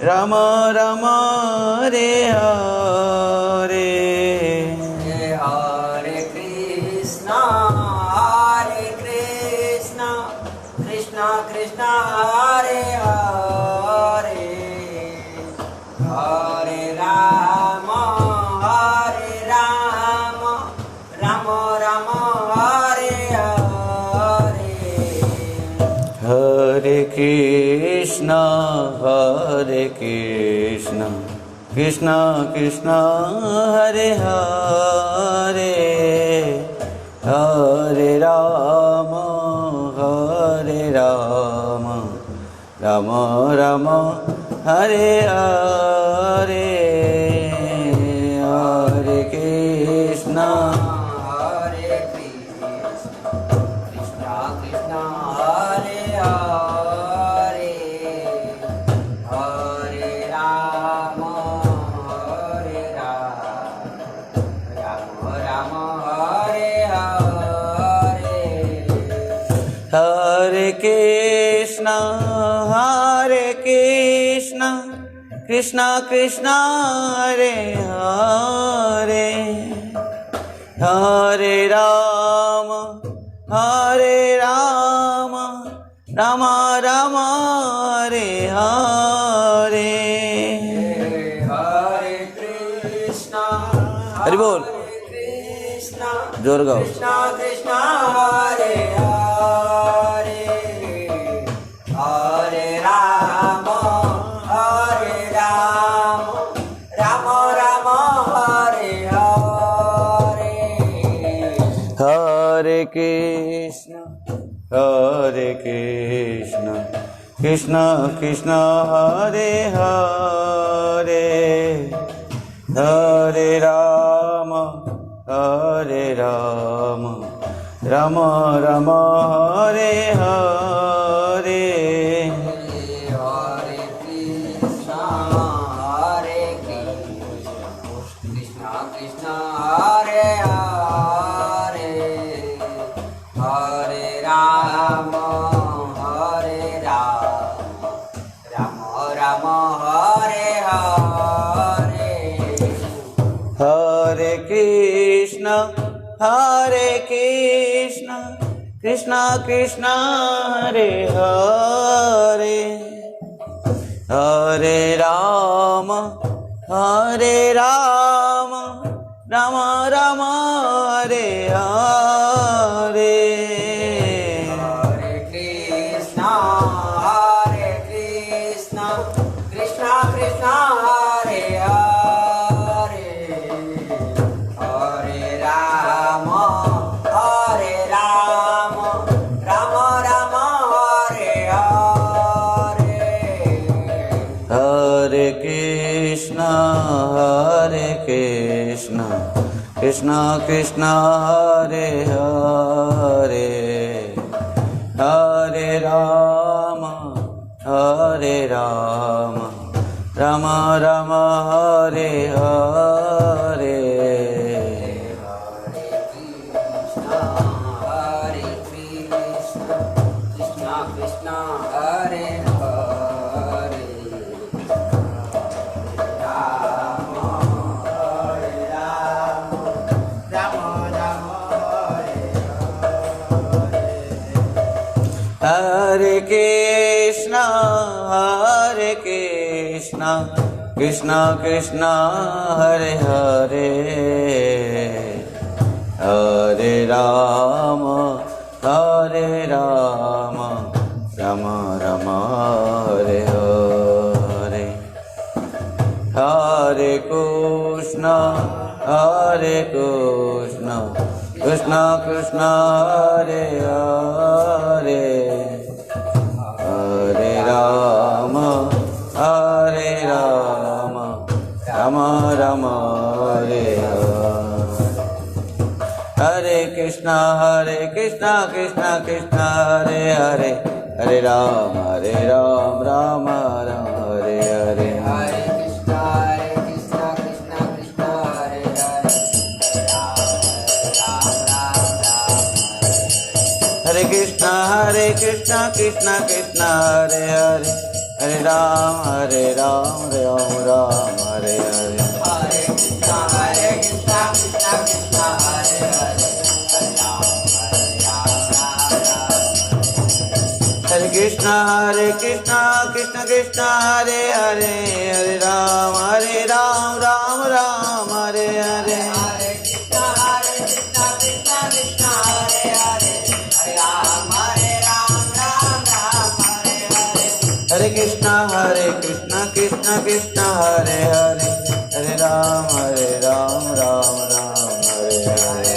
राम राम हरे हरे हरे कृष्णा कृष्णा कृष्णा हरे हरे हरे राम राम राम हरे हरे हरे कृष्ण कृष्ण कृष्ण हरे हरे हरे राम राम राम हरे हरे हरे कृष्ण हरे कृष्णा कृष्णा हरे हरे हरे राम राम हरे हरे हरे कृष्ण कृष्ण कृष्ण हरे हरे हरे राम राम राम हरे हरे हरे कृष्णा हरि बोल कृष्णा जोर गाओ कृष्णा कृष्णा हरे हरे हरे राम राम राम हरे हरे हरे कृष्ण कृष्ण कृष्ण हरे हरे हरे राम राम राम हरे हरे हरे कृष्णा कृष्णा कृष्णा हरे हरे हरे राम राम राम हरे हरे हरे कृष्ण कृष्ण कृष्ण हरे हरे हरे राम राम राम हरे हरे हरे कृष्णा कृष्णा कृष्णा हरे हरे हरे राम राम राम हरे हरे हरे कृष्ण कृष्ण कृष्ण हरे हरे हरे राम राम राम हरे हरे हरे कृष्णा कृष्णा कृष्णा हरे हरे राम राम हरे कृष्ण कृष्ण कृष्ण हरे हरे हरे राम राम राम हरे हरे हरे कृष्ण कृष्ण कृष्ण हरे हरे हरे राम राम राम हरे हरे हरे कृष्ण कृष्ण कृष्ण हरे हरे हरे राम राम राम हरे हरे हरे कृष्णा कृष्णा कृष्णा हरे हरे राम राम हरे Krishna Krishna Krishna Hare Hare Hare Ram, Hare Ram, Ram Ram, Hare Hare. Hare Krishna, Krishna Krishna, Hare Hare, Hare Krishna, Krishna Krishna, Hare Hare, Hare Ram, Ram Ram, Hare Hare. Hare Krishna, Krishna Krishna, Hare Hare, Hare Ram, Ram Ram, Hare Hare. Hare Krishna, Krishna Krishna, Hare Hare, Hare Ram, Ram Ram, Hare Hare.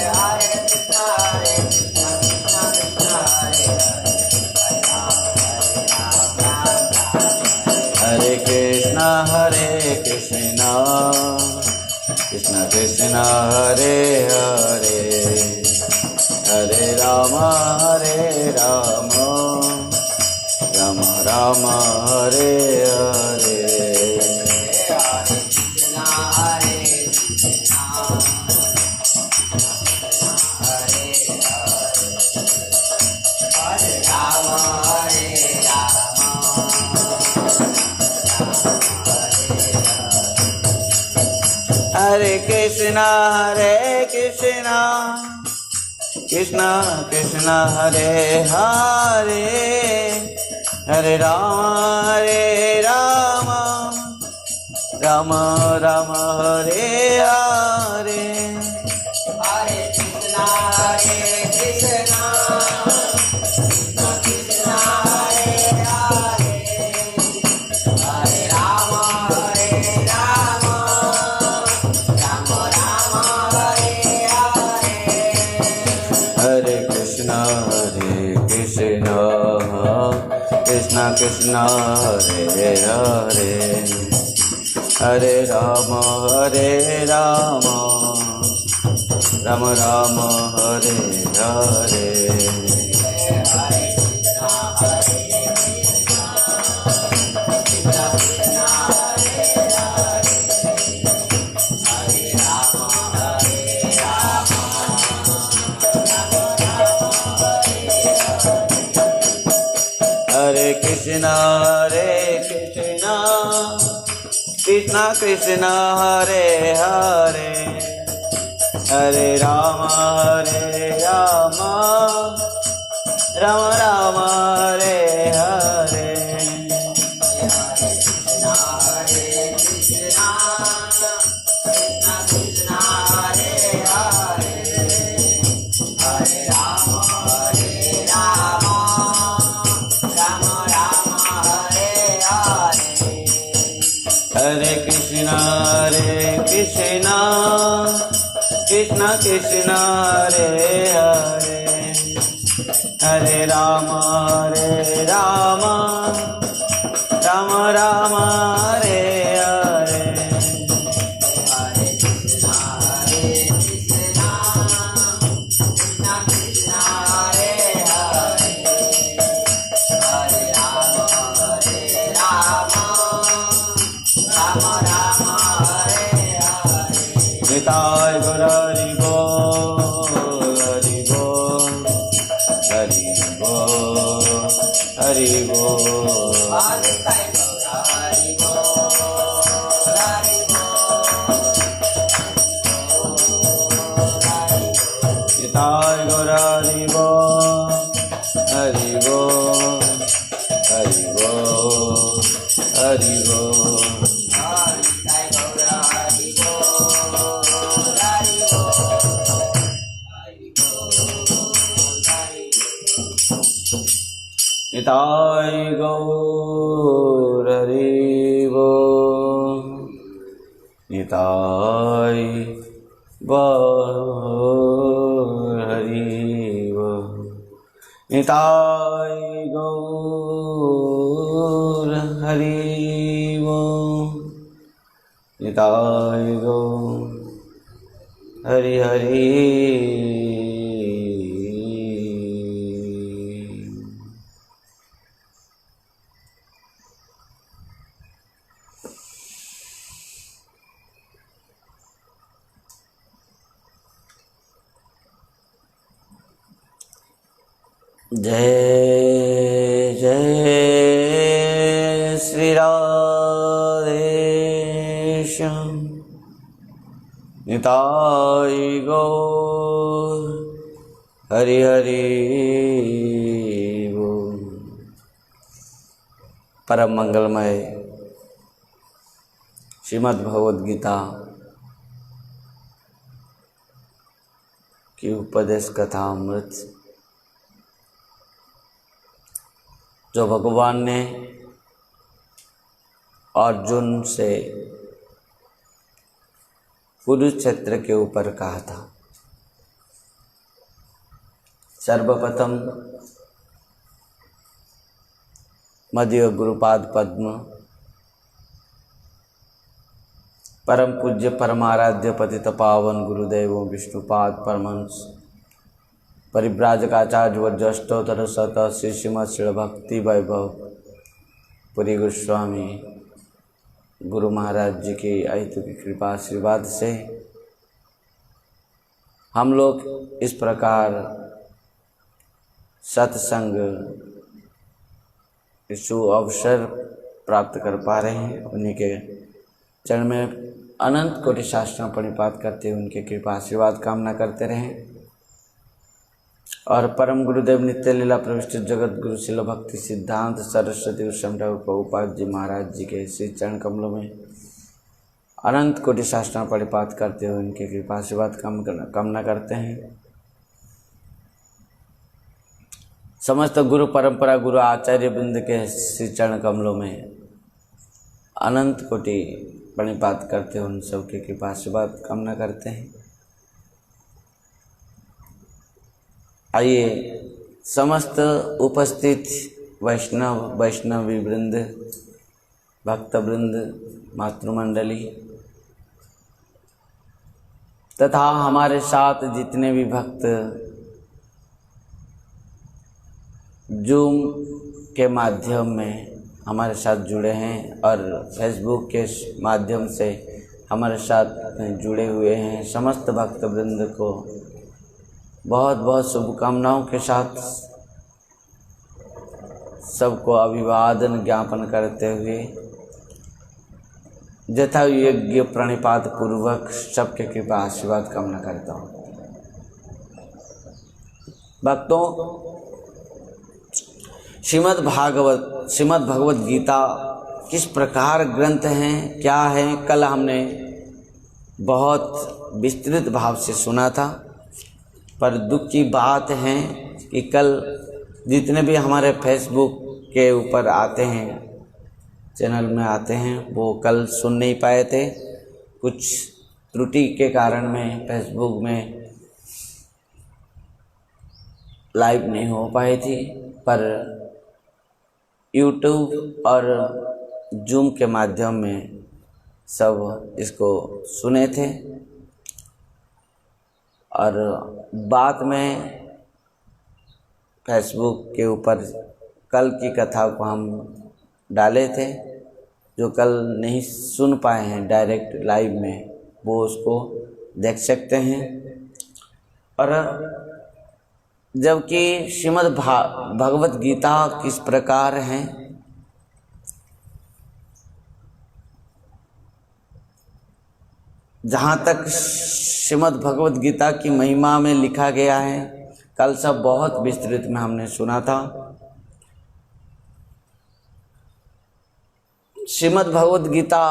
Hare Krishna, Krishna Krishna, Hare Hare, Hare Krishna, Krishna Krishna, Hare Hare, Hare Rama, Rama Rama, Hare Hare. Hare Krishna, Krishna Krishna, Hare Hare, Hare Rama, Rama Rama, Hare Hare. Hare Krishna, Krishna Krishna, Hare Hare, Hare Rama, Rama Rama, Hare Hare. Hare Krishna, Krishna Krishna, Hare Hare, Hare Rama, Rama Rama, Hare Hare. Hare Krishna, Krishna Krishna, Hare Hare, Hare Rama, Rama Rama, Hare Hare. Hare Krishna, Krishna Krishna, Hare Hare, Hare Rama, Rama Rama, Hare Hare. Hare Krishna, Krishna Krishna, Hare Hare, Hare Rama, Rama Rama, Hare Hare. Nitai Gaur Hari Bol, Hari Bol, Hari Bol, Hari Bol. Nitai Gaur Hari Bol, Hari Bol. Nitai Gaur Hari Bol, Hari Bol, Hari Bol, Hari Bol. Nitai Gaur Hari Bol, Nitai Gaur Hari Bol, Nitai Gaur Hari Bol, Nitai Gaur Hari Hari. जय जय श्री श्याम निताय गौर हरि हरि बोल। परम मंगलमय श्रीमद् भगवद गीता की उपदेश कथा अमृत जो भगवान ने अर्जुन से कुरुक्षेत्र के ऊपर कहा था। सर्वप्रथम मध्य गुरुपाद पद्म परम पूज्य परमाराध्य पतित पावन गुरुदेव विष्णुपाद परमहंस परिव्राजकाचार्य वज्रष्टोत्तर शत श्री श्रीमद् श्री भक्ति वैभव पुरी गोस्वामी गुरु महाराज जी की अहितु की कृपा आशीर्वाद से हम लोग इस प्रकार सत्संग इस अवसर प्राप्त कर पा रहे हैं। उन्हीं के चरण में अनंत कोटि शास्त्रों प्रणिपात करते हुए उनके कृपा आशीर्वाद कामना करते रहें और परम गुरुदेव नित्य लीला प्रविष्ट जगत गुरु शिल भक्ति सिद्धांत सरस्वती गोस्वामी प्रभुपाद जी महाराज जी के श्री चरण कमलों में अनंत कोटि शास्त्रों प्रणिपात करते हुए उनके कृपा आशीर्वाद कामना करते हैं। समस्त गुरु परंपरा गुरु आचार्य वृंद के श्री चरण कमलों में अनंत कोटि प्रणिपात करते हुए उन सबके कृपा आशीर्वाद कामना करते हैं। आइए समस्त उपस्थित वैष्णवी वृंद भक्त वृंद मातृमंडली तथा हमारे साथ जितने भी भक्त जूम के माध्यम में हमारे साथ जुड़े हैं और फेसबुक के माध्यम से हमारे साथ जुड़े हुए हैं, समस्त भक्त वृंद को बहुत बहुत शुभकामनाओं के साथ सबको अभिवादन ज्ञापन करते हुए यथा यज्ञ प्रणिपात पूर्वक सबके कृपा आशीर्वाद कामना करता हूँ। भक्तों, श्रीमद् भगवद गीता किस प्रकार ग्रंथ हैं, क्या है, कल हमने बहुत विस्तृत भाव से सुना था। पर दुख की बात है कि कल जितने भी हमारे फेसबुक के ऊपर आते हैं, चैनल में आते हैं, वो कल सुन नहीं पाए थे। कुछ त्रुटि के कारण में फेसबुक में लाइव नहीं हो पाई थी, पर यूट्यूब और जूम के माध्यम में सब इसको सुने थे। और बाद में फेसबुक के ऊपर कल की कथा को हम डाले थे, जो कल नहीं सुन पाए हैं डायरेक्ट लाइव में, वो उसको देख सकते हैं। और जबकि श्रीमद् भगवद गीता किस प्रकार है, जहाँ तक श्रीमद् भगवद गीता की महिमा में लिखा गया है, कल सब बहुत विस्तृत में हमने सुना था। श्रीमद् भगवद गीता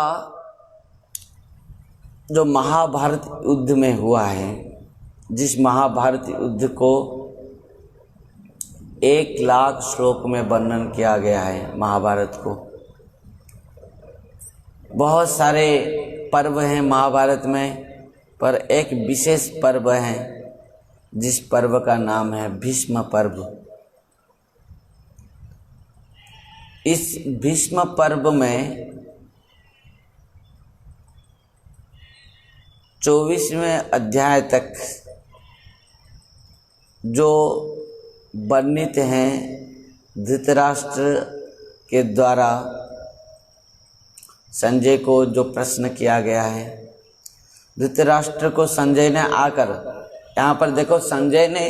जो महाभारत युद्ध में हुआ है, जिस महाभारत युद्ध को 1,00,000 श्लोक में वर्णन किया गया है महाभारत को। बहुत सारे पर्व हैं महाभारत में, पर एक विशेष पर्व है जिस पर्व का नाम है भीष्म पर्व। इस भीष्म पर्व में 24वें अध्याय तक जो वर्णित हैं धृतराष्ट्र के द्वारा संजय को जो प्रश्न किया गया है, धृतराष्ट्र को संजय ने आकर, यहाँ पर देखो संजय ने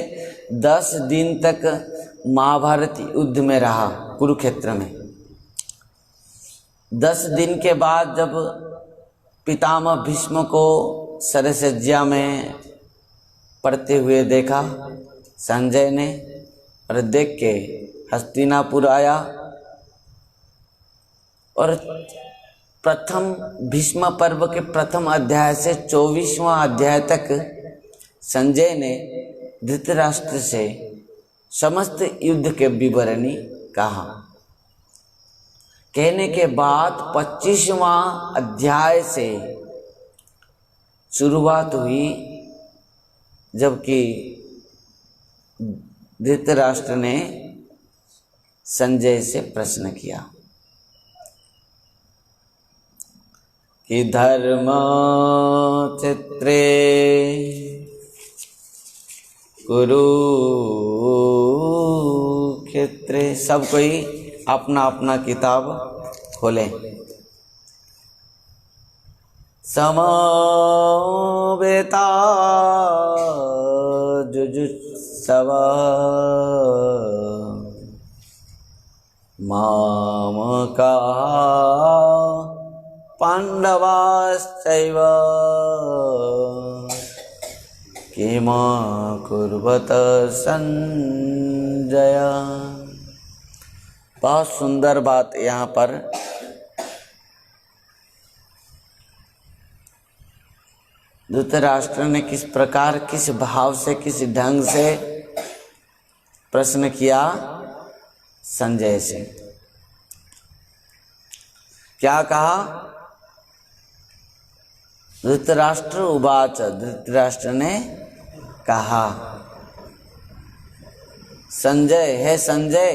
10 दिन तक महाभारत युद्ध में रहा कुरुक्षेत्र में। 10 दिन के बाद जब पितामह भीष्म को सरसज्जा में पड़ते हुए देखा संजय ने, और देख के हस्तिनापुर आया और प्रथम भीष्म पर्व के प्रथम अध्याय से 24वां अध्याय तक संजय ने धृतराष्ट्र से समस्त युद्ध के विवरणी कहा। कहने के बाद 25वां अध्याय से शुरुआत हुई, जबकि धृतराष्ट्र ने संजय से प्रश्न किया कि धर्म चित्रे कुरुक्षेत्रे। सब कोई अपना अपना किताब खोले। समवेता जुजुत्सव मामका पांडवाश्चैव किम कुर्वत संजय। बहुत सुंदर बात यहाँ पर धृतराष्ट्र ने किस प्रकार, किस भाव से, किस ढंग से प्रश्न किया संजय से। क्या कहा? धृतराष्ट्र उवाच, धृतराष्ट्र ने कहा, संजय, है संजय,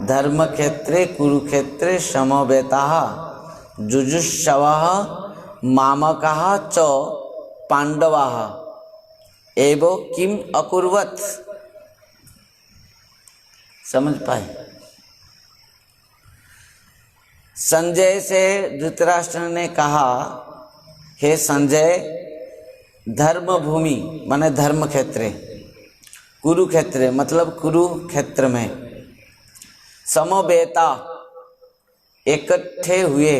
धर्म क्षेत्रे कुरुक्षेत्रे समवेताः जुजुत्सवः मामकाः च पांडवाः एवं किम अकुर्वत। समझ पाए? संजय से धृतराष्ट्र ने कहा, हे संजय, धर्म भूमि माने धर्म क्षेत्र, कुरुक्षेत्र मतलब कुरुक्षेत्र में समवेता इकट्ठे हुए,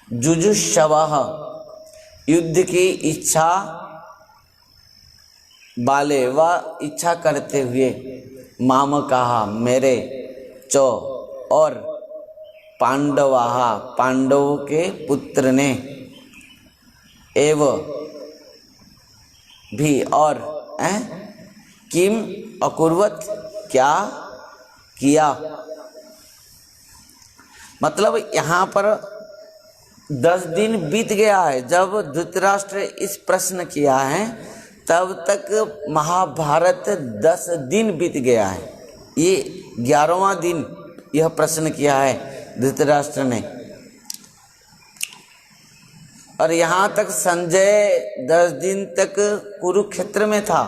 जुजुत्सवः युद्ध की इच्छा वाले व इच्छा करते हुए, मामकाः मेरे, चो और पांडवाः पांडवों के पुत्र ने, एव भी और, किम अकुर्वत क्या किया। मतलब यहाँ पर 10 दिन बीत गया है। जब धृतराष्ट्र इस प्रश्न किया है तब तक महाभारत 10 दिन बीत गया है। ये 11वां दिन यह प्रश्न किया है धृतराष्ट्र ने। और यहाँ तक संजय 10 दिन तक कुरुक्षेत्र में था।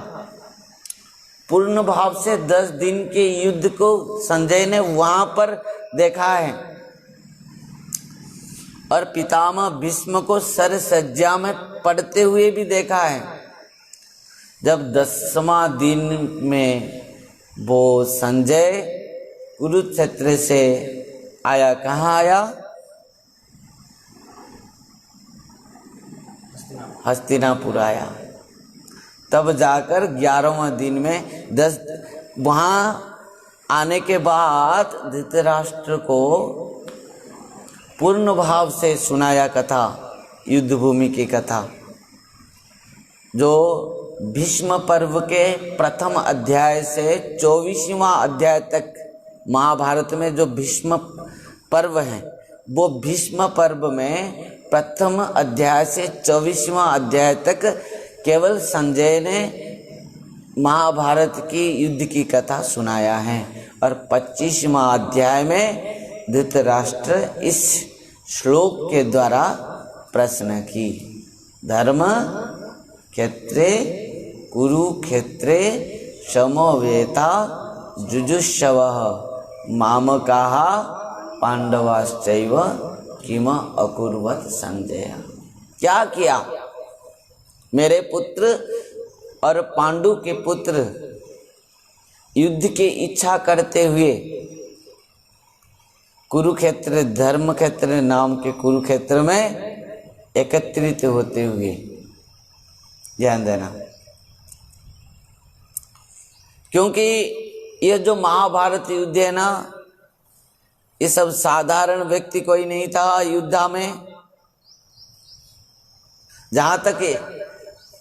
पूर्ण भाव से 10 दिन के युद्ध को संजय ने वहां पर देखा है। और पितामह भीष्म को सरसज्जा में पड़ते हुए भी देखा है। जब 10वां दिन में वो संजय कुरुक्षेत्र से आया, कहाँ आया? हस्तिनापुर आया। तब जाकर 11वां दिन में 10 वहाँ आने के बाद धृतराष्ट्र को पूर्ण भाव से सुनाया कथा, युद्ध भूमि की कथा, जो भीष्म पर्व के प्रथम अध्याय से 24वां अध्याय तक महाभारत में जो भीष्म पर्व है, वो भीष्म पर्व में प्रथम अध्याय से 24वां अध्याय तक केवल संजय ने महाभारत की युद्ध की कथा सुनाया है। और 25वां अध्याय में धृतराष्ट्र इस श्लोक के द्वारा प्रश्न की, धर्म क्षेत्रे कुरुक्षेत्रे समवेता जुजुत्सवः मामकाः पांडवाश्चैव किम अकुर्वत संजय। क्या किया? मेरे पुत्र और पांडु के पुत्र युद्ध की इच्छा करते हुए कुरुक्षेत्र, धर्म क्षेत्र नाम के कुरुक्षेत्र में एकत्रित होते हुए, ध्यान देना। क्योंकि ये जो महाभारत युद्ध है ना, ये सब साधारण व्यक्ति कोई नहीं था युद्ध में। जहां तक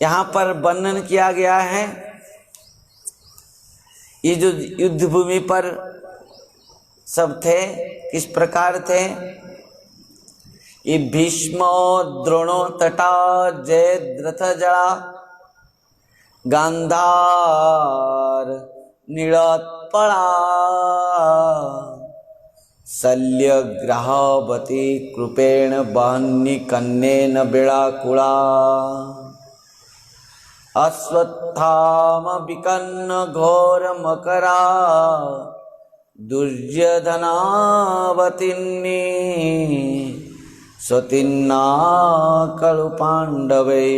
यहाँ पर वर्णन किया गया है, ये जो युद्ध भूमि पर सब थे किस प्रकार थे, ये भीष्म, द्रोणो, तटा, जयद्रथ, जड़ा, गांधार, नीलोत्पला, शल्य, ग्राहवती, कृपेण, बहन्नी, कन्नेन, बिड़ाकुला, अश्वत्थाम, विकन्न, घोर, मकरा, दुर्योधनावतिन्नी, स्वतिन्ना, कलु, पांडवे,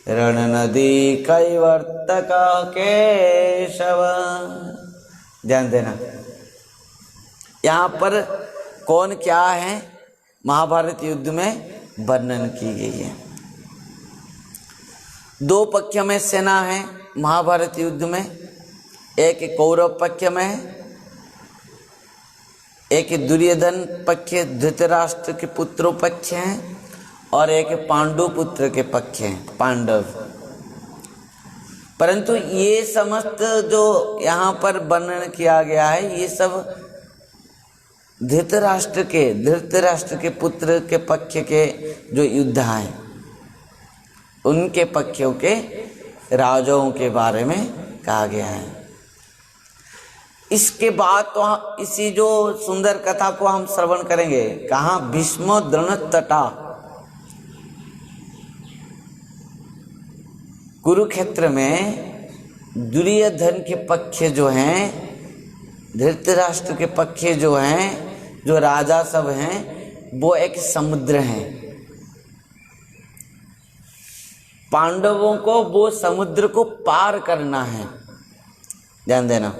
रणनदी, कैवर्तक, केशव। ध्यान देना, यहाँ पर कौन क्या है महाभारत युद्ध में वर्णन की गई है। दो पक्ष में सेना है महाभारत युद्ध में, एक कौरव पक्ष में है, एक दुर्योधन पक्ष धृतराष्ट्र के पुत्रों पक्ष हैं, और एक पांडु पुत्र के पक्ष हैं, पांडव। परंतु ये समस्त जो यहाँ पर वर्णन किया गया है, ये सब धृतराष्ट्र के पुत्र के पक्ष के जो युद्ध हैं, उनके पक्षों के राजाओं के बारे में कहा गया है। इसके बाद तो इसी जो सुंदर कथा को हम श्रवण करेंगे। कहाँ? भीष्म, द्रोण, तटा, कुरुक्षेत्र में दुर्योधन के पक्ष जो हैं, धृतराष्ट्र के पक्ष जो हैं, जो राजा सब हैं, वो एक समुद्र हैं। पांडवों को वो समुद्र को पार करना है, ध्यान देना।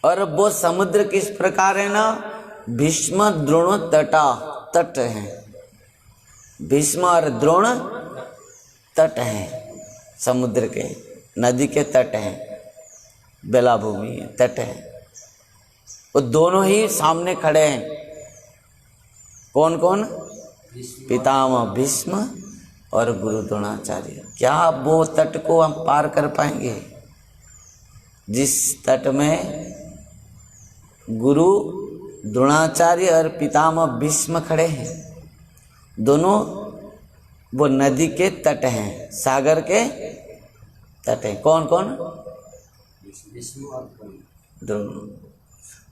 और वो समुद्र किस प्रकार है ना, भीष्म, द्रोण, तटा, तट हैं। भीष्म और द्रोण तट हैं, समुद्र के, नदी के तट हैं, बेलाभूमि तट हैं। वो दोनों ही सामने खड़े हैं। कौन कौन? पितामह भीष्म और गुरु द्रोणाचार्य। क्या वो तट को हम पार कर पाएंगे? जिस तट में गुरु द्रोणाचार्य और पितामह भीष्म खड़े हैं, दोनों वो नदी के तट हैं, सागर के तट हैं। कौन कौन?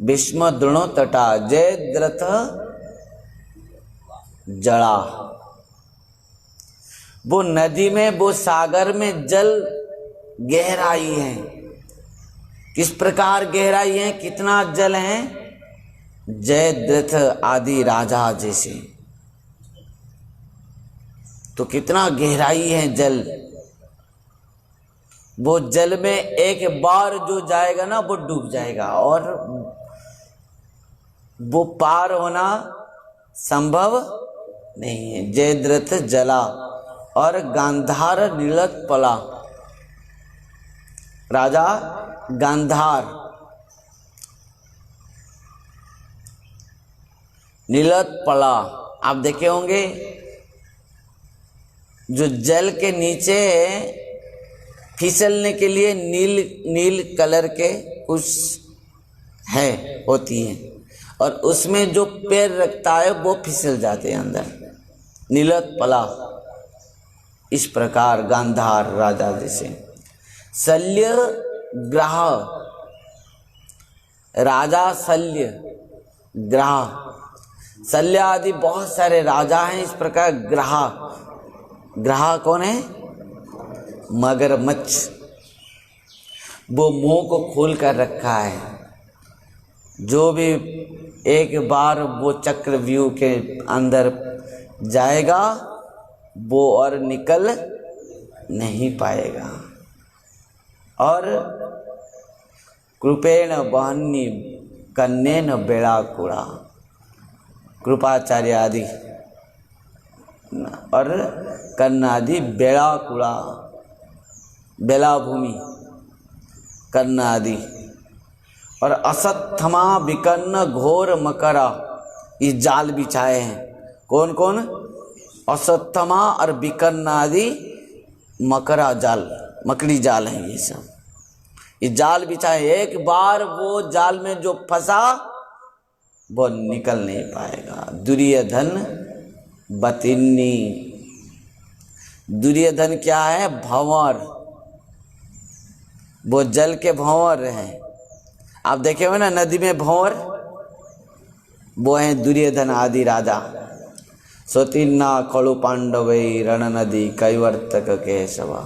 भीष्म, द्रोण, तटा, जयद्रथ, जड़ा। वो नदी में, वो सागर में जल गहराई है। किस प्रकार गहराई है, कितना जल है? जयद्रथ आदि राजा जैसे। तो कितना गहराई है जल। वो जल में एक बार जो जाएगा ना, वो डूब जाएगा, और वो पार होना संभव नहीं है। जयद्रथ जला और गांधार नीलोत्पला, राजा गांधार नीलोत्पला, आप देखे होंगे जो जल के नीचे फिसलने के लिए नील कलर के कुछ है होती है, और उसमें जो पैर रखता है वो फिसल जाते हैं अंदर, नीलोत्पला। इस प्रकार गांधार राजा जैसे। शल्य ग्राह, राजा शल्य ग्राह, शल्य आदि बहुत सारे राजा हैं। इस प्रकार ग्राह कौन है? मगरमच्छ। वो मुंह को खोल कर रखा है, जो भी एक बार वो चक्रव्यूह के अंदर जाएगा वो और निकल नहीं पाएगा। और कृपेण बहन्नी, कन्नेन बेड़ाकुड़ा, कृपाचार्य आदि और कर्ण आदि बेड़ाकुड़ा, बेलाभूमि कर्ण आदि, और असत्थमा विकर्ण घोर मकरा, ये जाल बिछाए हैं। कौन कौन? असत्थमा और विकर्ण आदि मकरा जाल, मकड़ी जाल है ये सब। ये जाल बिछाए, एक बार वो जाल में जो फंसा वो निकल नहीं पाएगा। दुर्योधन बतिन्नी, दुर्योधन क्या है? भंवर, वो जल के भंवर हैं। आप देखे हो ना नदी में भंवर, वो है दुर्योधन आदि राजा। सोतिन्ना खड़ु पांडवे रण नदी कैवर्तक केशवा।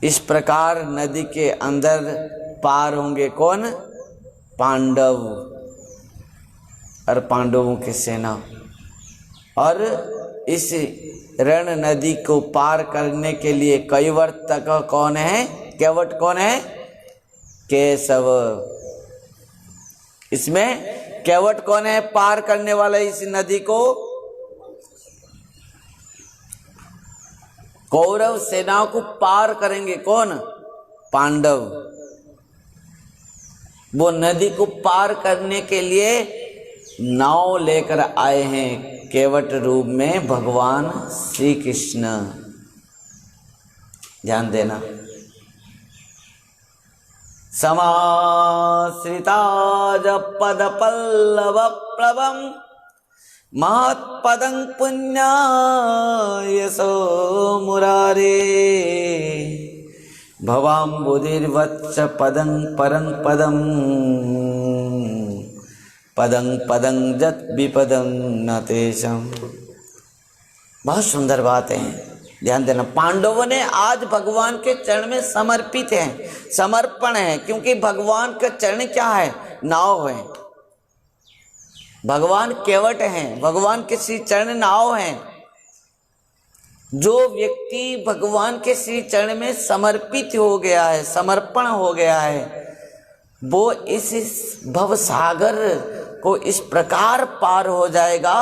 इस प्रकार नदी के अंदर पार होंगे कौन? पांडव और पांडवों की सेना। और इस रण नदी को पार करने के लिए कैवर्तक कौन है? कैवट कौन है? केशव। इसमें कैवट कौन है पार करने वाला इस नदी को? कौरव सेना को पार करेंगे कौन? पांडव। वो नदी को पार करने के लिए नाव लेकर आए हैं केवट रूप में भगवान श्री कृष्ण। ध्यान देना। समाश्रिता पद पल्लव प्लवम महत्पदं पुण्यायसो मुरारे भवाम्बुधिर्वत्स पदं परं पदं पदं पदं जत विपदं न तेषाम्। बहुत सुंदर बात है, ध्यान देना। पांडवों ने आज भगवान के चरण में समर्पित हैं, समर्पण है, क्योंकि भगवान का चरण क्या है? नाव है। भगवान केवट हैं, भगवान के श्री चरण नाव हैं। जो व्यक्ति भगवान के श्री चरण में समर्पित हो गया है, समर्पण हो गया है, वो इस भव सागर को इस प्रकार पार हो जाएगा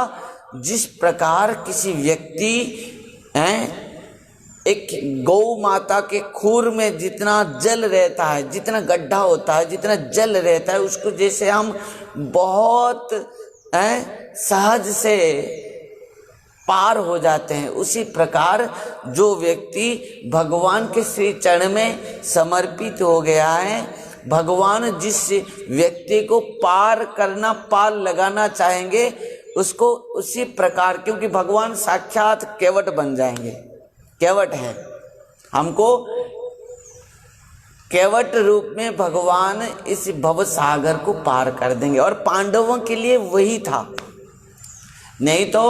जिस प्रकार किसी व्यक्ति एक गौ माता के खूर में जितना जल रहता है, जितना गड्ढा होता है, जितना जल रहता है, उसको जैसे हम बहुत सहज से पार हो जाते हैं, उसी प्रकार जो व्यक्ति भगवान के श्री चरण में समर्पित हो गया है, भगवान जिस व्यक्ति को पार करना, पार लगाना चाहेंगे उसको उसी प्रकार, क्योंकि भगवान साक्षात केवट बन जाएंगे। केवट है, हमको केवट रूप में भगवान इस भव सागर को पार कर देंगे। और पांडवों के लिए वही था, नहीं तो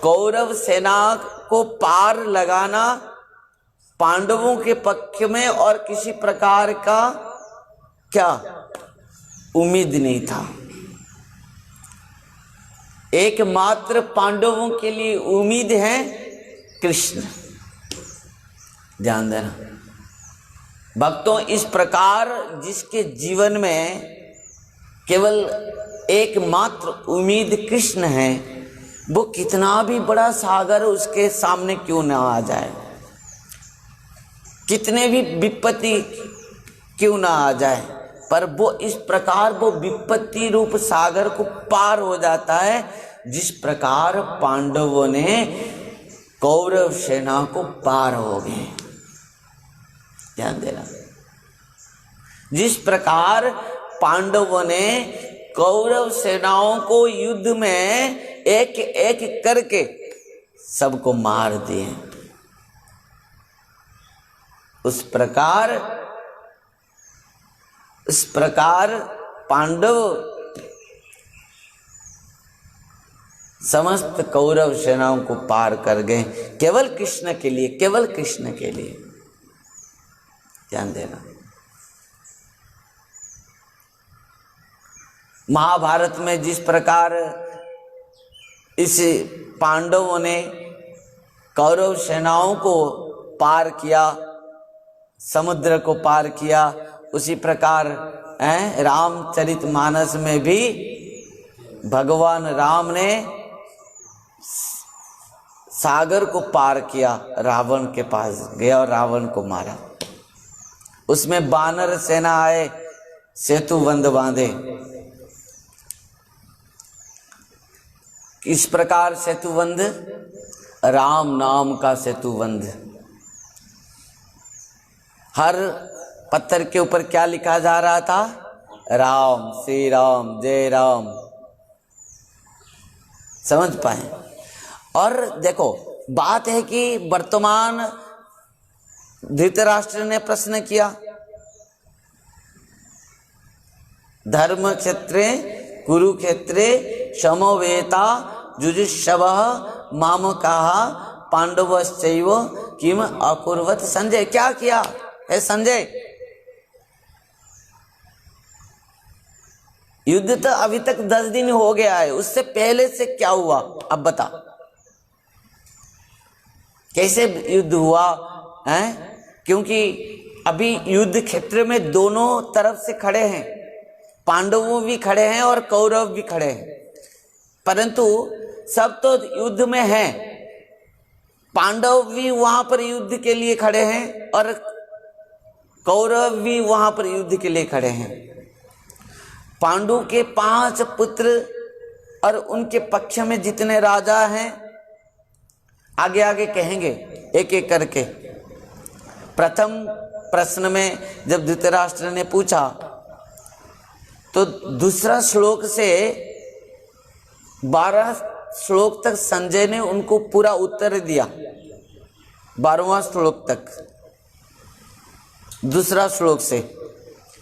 कौरव सेना को पार लगाना पांडवों के पक्ष में और किसी प्रकार का क्या उम्मीद नहीं था। एकमात्र पांडवों के लिए उम्मीद है कृष्ण। ध्यान देना भक्तों, इस प्रकार जिसके जीवन में केवल एकमात्र उम्मीद कृष्ण है, वो कितना भी बड़ा सागर उसके सामने क्यों ना आ जाए, कितने भी विपत्ति क्यों ना आ जाए, पर वो इस प्रकार वो विपत्ति रूप सागर को पार हो जाता है जिस प्रकार पांडवों ने कौरव सेना को पार हो गए। ध्यान देना, जिस प्रकार पांडवों ने कौरव सेनाओं को युद्ध में एक एक करके सबको मार दिए, उस प्रकार पांडव समस्त कौरव सेनाओं को पार कर गए, केवल कृष्ण के लिए, केवल कृष्ण के लिए। ध्यान देना, महाभारत में जिस प्रकार इस पांडवों ने कौरव सेनाओं को पार किया, समुद्र को पार किया, उसी प्रकार रामचरितमानस में भी भगवान राम ने सागर को पार किया, रावण के पास गया और रावण को मारा। उसमें वानर सेना आए, सेतु बंध बांधे। इस प्रकार सेतुबंध, राम नाम का सेतुबंध। हर पत्थर के ऊपर क्या लिखा जा रहा था? राम, श्री राम, जय राम। समझ पाए? और देखो, बात है कि वर्तमान धृतराष्ट्र ने प्रश्न किया, धर्म क्षेत्रे कुरुक्षेत्रे समवेता जुजुष्सवः मामकाः पांडवश्चैव किम अकुर्वत। संजय, क्या किया है संजय? युद्ध तो अभी तक 10 दिन हो गया है, उससे पहले से क्या हुआ अब बता। कैसे युद्ध हुआ है? क्योंकि अभी युद्ध क्षेत्र में दोनों तरफ से खड़े हैं, पांडवों भी खड़े हैं और कौरव भी खड़े हैं, परंतु सब तो युद्ध में हैं। पांडव भी वहां पर युद्ध के लिए खड़े हैं और कौरव भी वहां पर युद्ध के लिए खड़े हैं। पांडु के 5 पुत्र और उनके पक्ष में जितने राजा हैं, आगे आगे कहेंगे एक एक करके। प्रथम प्रश्न में जब धृतराष्ट्र ने पूछा तो दूसरा श्लोक से 12 श्लोक तक संजय ने उनको पूरा उत्तर दिया। 12वां श्लोक तक, दूसरा श्लोक से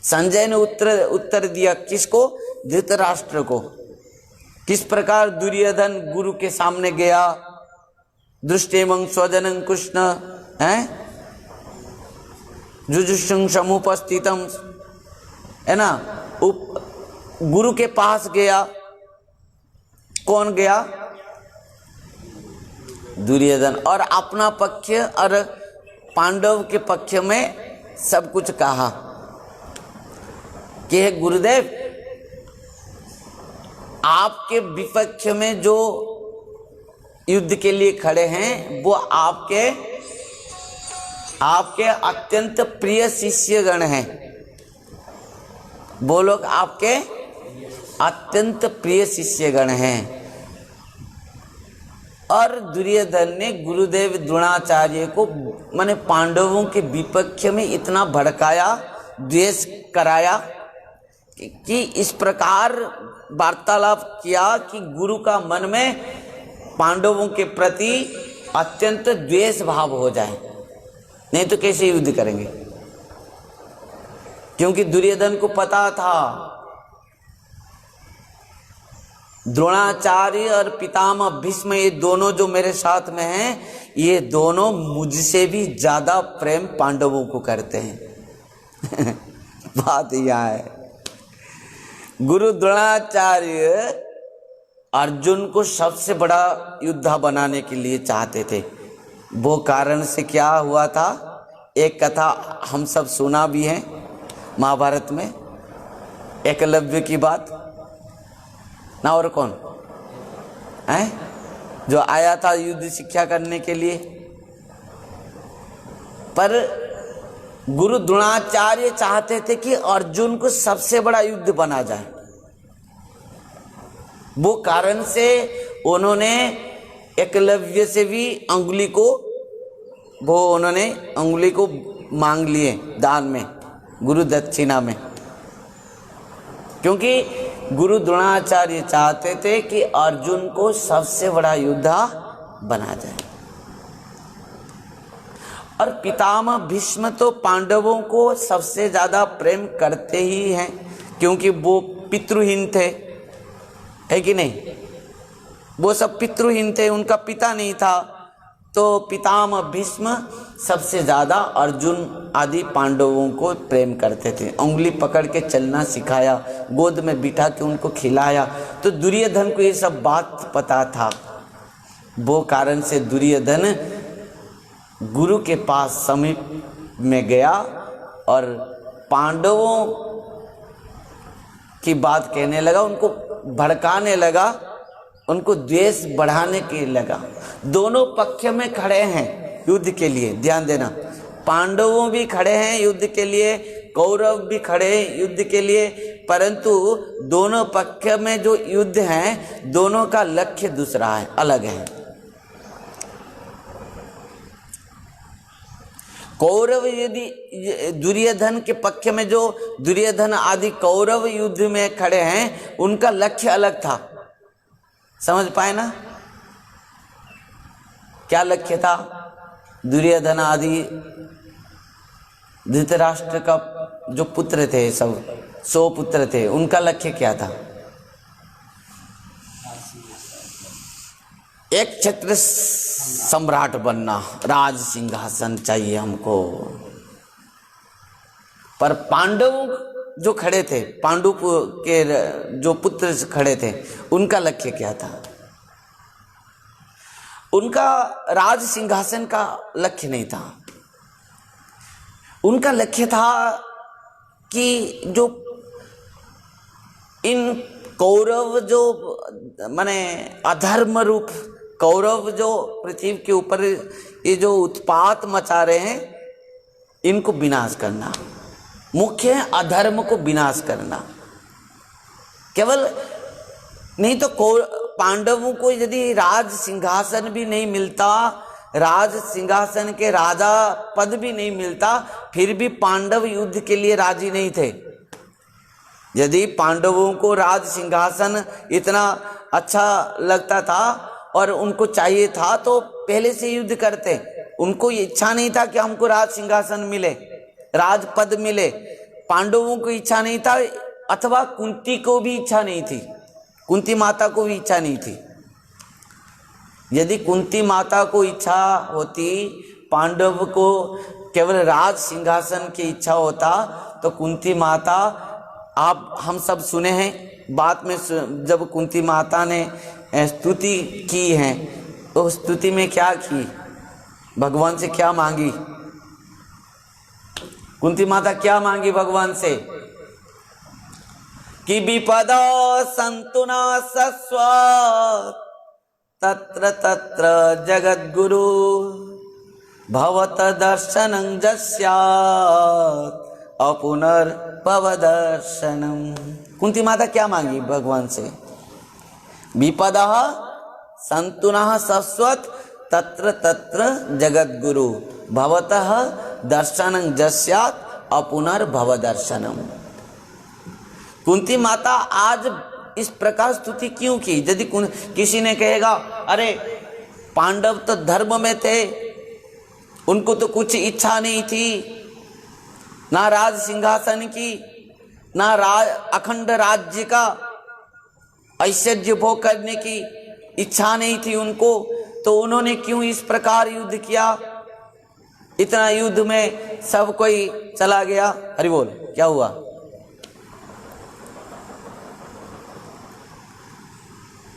संजय ने उत्तर दिया। किसको? धृतराष्ट्र को। किस प्रकार दुर्योधन गुरु के सामने गया, दृष्टेमं स्वजनं कृष्ण है, जुजुष्सुं समुपस्थितम, है ना, गुरु के पास गया। कौन गया? दुर्योधन। और अपना पक्ष और पांडव के पक्ष में सब कुछ कहा कि हे गुरुदेव, आपके विपक्ष में जो युद्ध के लिए खड़े हैं वो आपके अत्यंत प्रिय शिष्यगण हैं। वो लोग आपके अत्यंत प्रिय शिष्यगण हैं। और दुर्योधन ने गुरुदेव द्रोणाचार्य को माने पांडवों के विपक्ष में इतना भड़काया, द्वेष कराया कि इस प्रकार वार्तालाप किया कि गुरु का मन में पांडवों के प्रति अत्यंत द्वेष भाव हो जाए, नहीं तो कैसे युद्ध करेंगे। क्योंकि दुर्योधन को पता था द्रोणाचार्य और पितामह भीष्म, ये दोनों जो मेरे साथ में हैं, ये दोनों मुझसे भी ज्यादा प्रेम पांडवों को करते हैं। बात यह है, गुरु द्रोणाचार्य अर्जुन को सबसे बड़ा योद्धा बनाने के लिए चाहते थे। वो कारण से क्या हुआ था, एक कथा हम सब सुना भी है महाभारत में, एकलव्य की बात ना। और कौन है जो आया था युद्ध शिक्षा करने के लिए, पर गुरु द्रोणाचार्य चाहते थे कि अर्जुन को सबसे बड़ा युद्ध बना जाए। वो कारण से उन्होंने एकलव्य से भी अंगुली को मांग लिए दान में, गुरु दक्षिणा में। क्योंकि गुरु द्रोणाचार्य चाहते थे कि अर्जुन को सबसे बड़ा योद्धा बना जाए। और पितामह भीष्म तो पांडवों को सबसे ज्यादा प्रेम करते ही हैं, क्योंकि वो पितृहीन थे, है कि नहीं। वो सब पितृहीन थे, उनका पिता नहीं था, तो पितामह भीष्म सबसे ज्यादा अर्जुन आदि पांडवों को प्रेम करते थे। उंगली पकड़ के चलना सिखाया, गोद में बिठा के उनको खिलाया। तो दुर्योधन को ये सब बात पता था। वो कारण से दुर्योधन गुरु के पास समीप में गया और पांडवों की बात कहने लगा, उनको भड़काने लगा, उनको द्वेष बढ़ाने के लगा। दोनों पक्ष में खड़े हैं युद्ध के लिए, ध्यान देना, पांडवों भी खड़े हैं युद्ध के लिए, कौरव भी खड़े हैं युद्ध के लिए, परंतु दोनों पक्ष में जो युद्ध है दोनों का लक्ष्य दूसरा है, अलग है। कौरव यदि दुर्योधन के पक्ष में जो दुर्योधन आदि कौरव युद्ध में खड़े हैं उनका लक्ष्य अलग था, समझ पाए ना? क्या लक्ष्य था? दुर्योधन आदि धृतराष्ट्र का जो पुत्र थे, सब 100 पुत्र थे, उनका लक्ष्य क्या था? एक छत्र सम्राट बनना, राज सिंहासन चाहिए हमको। पर पांडव जो खड़े थे, पांडु के जो पुत्र खड़े थे, उनका लक्ष्य क्या था? उनका राज सिंहासन का लक्ष्य नहीं था। उनका लक्ष्य था कि जो इन कौरव जो माने अधर्म रूप कौरव जो पृथ्वी के ऊपर ये जो उत्पात मचा रहे हैं, इनको विनाश करना, मुख्य है अधर्म को विनाश करना। केवल नहीं तो पांडवों को यदि राज सिंहासन भी नहीं मिलता, राज सिंहासन के राजा पद भी नहीं मिलता, फिर भी पांडव युद्ध के लिए राजी नहीं थे। यदि पांडवों को राज सिंहासन इतना अच्छा लगता था और उनको चाहिए था तो पहले से युद्ध करते। उनको इच्छा नहीं था कि हमको राज सिंहासन मिले, राज पद मिले। पांडवों को इच्छा नहीं था, अथवा कुंती को भी इच्छा नहीं थी, कुंती माता को भी इच्छा नहीं थी। यदि कुंती माता को इच्छा होती, पांडव को केवल राज सिंहासन की इच्छा होता, तो कुंती माता, आप हम सब सुने हैं बात में, जब कुंती माता ने स्तुति की है तो स्तुति में क्या की, भगवान से क्या मांगी? कुंती माता क्या मांगी भगवान से कि विपदा संतुना सस्वात् तत्र तत्र जगद्गुरु भवत दर्शनं जस्यात् अपुनर्भव दर्शनम। कुंती माता क्या मांगी भगवान से? विपदा संतुना सस्वत् तत्र तत्र जगद्गुरु भवतः दर्शनं जस्यात् अपुनर्भव दर्शनम। कुंती माता आज इस प्रकार स्तुति क्यों की? यदि किसी ने कहेगा अरे पांडव तो धर्म में थे, उनको तो कुछ इच्छा नहीं थी, ना राज सिंहासन की, ना अखंड राज्य का ऐश्वर्य भोग करने की इच्छा नहीं थी उनको, तो उन्होंने क्यों इस प्रकार युद्ध किया? इतना युद्ध में सब कोई चला गया। हरि बोल, क्या हुआ?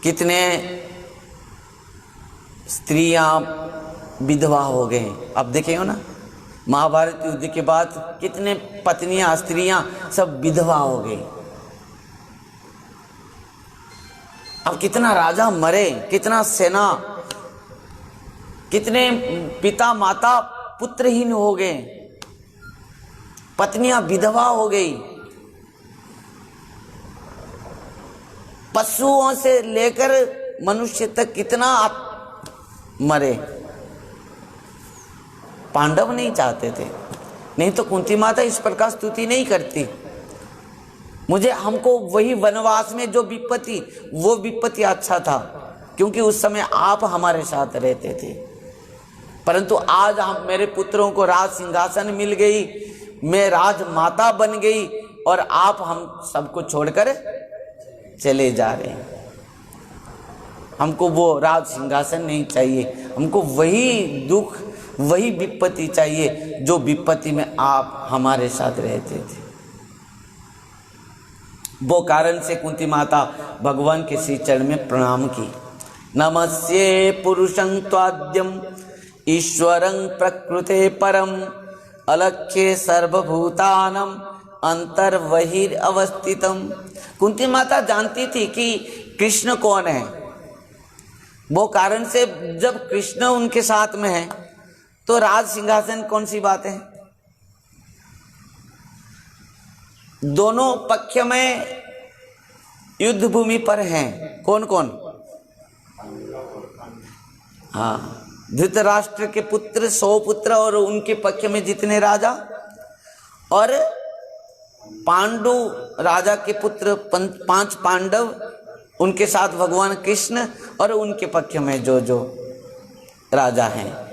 कितने स्त्रियां विधवा हो गए। अब देखे हो ना, महाभारत युद्ध के बाद कितने पत्नियां, स्त्रियां सब विधवा हो गई। अब कितना राजा मरे, कितना सेना, कितने पिता माता पुत्रहीन हो गए, पत्नियां विधवा हो गई, पशुओं से लेकर मनुष्य तक कितना मरे। पांडव नहीं चाहते थे, नहीं तो कुंती माता इस प्रकार स्तुति नहीं करती। मुझे हमको वही वनवास में जो विपत्ति, वो विपत्ति अच्छा था, क्योंकि उस समय आप हमारे साथ रहते थे। परंतु आज हम, मेरे पुत्रों को राज सिंहासन मिल गई, मैं राजमाता बन गई, और आप हम सबको छोड़कर चले जा रहे हैं। हमको वो राज सिंहासन नहीं चाहिए, हमको वही दुख, वही विपत्ति चाहिए जो विपत्ति में आप हमारे साथ रहते थे। वो कारण से कुंती माता भगवान के श्री चरण में प्रणाम की। नमस्ये पुरुषं त्वाद्यम ईश्वरं प्रकृते परम अलक्ष्य सर्वभूतानम अंतर्बहिर अवस्थितम। कुंती माता जानती थी कि कृष्ण कौन है। वो कारण से जब कृष्ण उनके साथ में है तो राज सिंहासन कौन सी बात है। दोनों पक्ष में युद्ध भूमि पर हैं। कौन कौन? हाँ, धृतराष्ट्र के पुत्र 100 पुत्र और उनके पक्ष में जितने राजा, और पांडु राजा के पुत्र 5 पांडव, उनके साथ भगवान कृष्ण और उनके पक्ष में जो जो राजा हैं।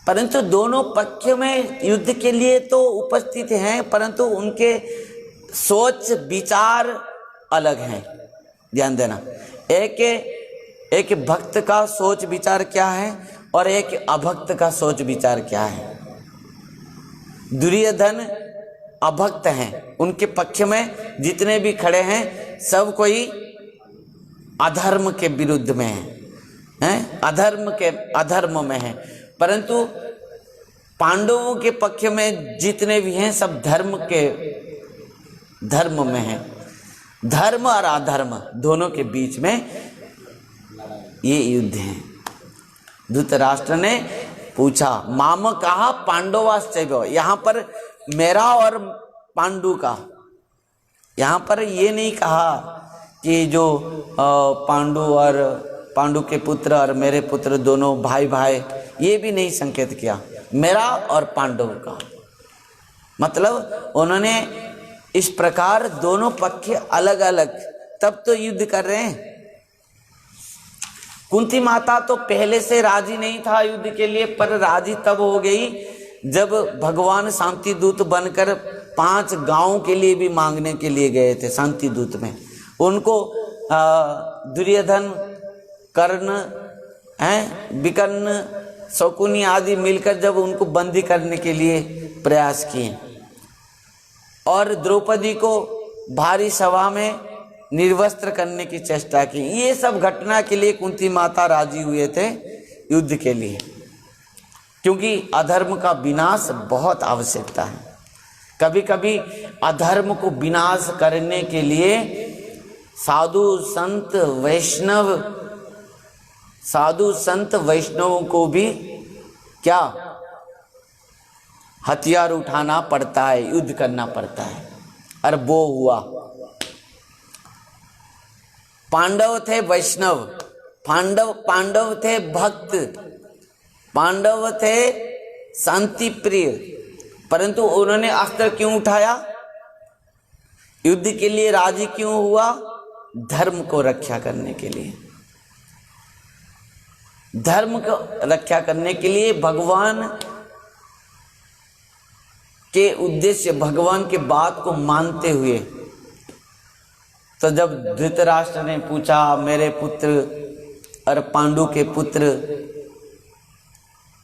परंतु दोनों पक्ष में युद्ध के लिए तो उपस्थित हैं, परंतु उनके सोच विचार अलग हैं। ध्यान देना, एक भक्त का सोच विचार क्या है और एक अभक्त का सोच विचार क्या है। दुर्योधन अभक्त हैं, उनके पक्ष में जितने भी खड़े हैं सब कोई अधर्म के विरुद्ध में हैं, अधर्म में हैं। परंतु पांडवों के पक्ष में जितने भी हैं सब धर्म में हैं। धर्म और अधर्म दोनों के बीच में ये युद्ध है। धृतराष्ट्र ने पूछा, माम कहा पांडवाश्चैव, यहाँ पर मेरा और पांडु का, यहाँ पर ये नहीं कहा कि जो पांडु और पांडु के पुत्र और मेरे पुत्र दोनों भाई भाई, ये भी नहीं संकेत किया। मेरा और पांडव का मतलब उन्होंने इस प्रकार दोनों पक्ष अलग अलग, तब तो युद्ध कर रहे हैं। कुंती माता तो पहले से राजी नहीं था युद्ध के लिए, पर राजी तब हो गई जब भगवान शांति दूत बनकर 5 गांवों के लिए भी मांगने के लिए गए थे। शांति दूत में उनको दुर्योधन, कर्ण, विकर्ण, शकुनी आदि मिलकर जब उनको बंदी करने के लिए प्रयास किए और द्रौपदी को भारी सभा में निर्वस्त्र करने की चेष्टा की, ये सब घटना के लिए कुंती माता राजी हुए थे युद्ध के लिए, क्योंकि अधर्म का विनाश बहुत आवश्यकता है। कभी कभी अधर्म को विनाश करने के लिए साधु संत वैष्णवों को भी क्या हथियार उठाना पड़ता है, युद्ध करना पड़ता है। और वो हुआ। पांडव थे वैष्णव, पांडव थे भक्त, पांडव थे शांति प्रिय, परंतु उन्होंने अस्त्र क्यों उठाया? युद्ध के लिए राजी क्यों हुआ? धर्म को रक्षा करने के लिए। धर्म को रक्षा करने के लिए भगवान के उद्देश्य, भगवान के बात को मानते हुए। तो जब धृतराष्ट्र ने पूछा मेरे पुत्र और पांडु के पुत्र,